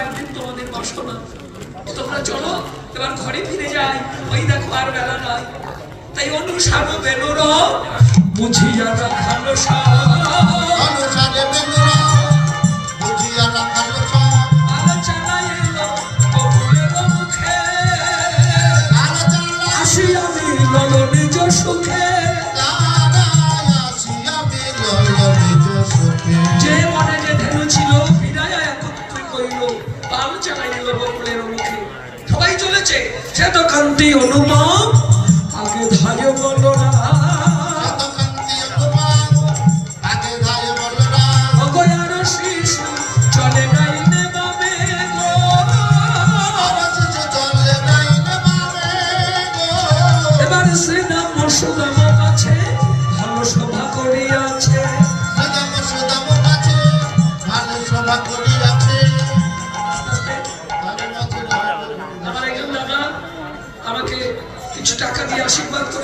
একদিন তোমাদের বাসনা। তোমরা চলো এবার ঘরে ফিরে যাই, ওই দেখো আর বেলা নাই। তাই অনুসারে বেলুর বুঝিয়া রাখালো অনুসারে বেলুর বুঝিয়া রাখালো আলোচনা এলো কবুলের মুখে, আসিয়া মিলল নিজ সুখে। যে মনে যে ধেনু ছিল বিদায় একত্রে কইল, আলোচনা এলো কবুলের মুখে। সবাই চলেছে সে তো কান্তি অনুমান, আগে ধায় বলো না চলে নাই নেবাবে গো। এবার শ্রীরাম সুদাম কাছে ভালো সভা করিয়াছে, আমার একজন দাদা আমাকে কিছু টাকা দিয়ে আশীর্বাদ করে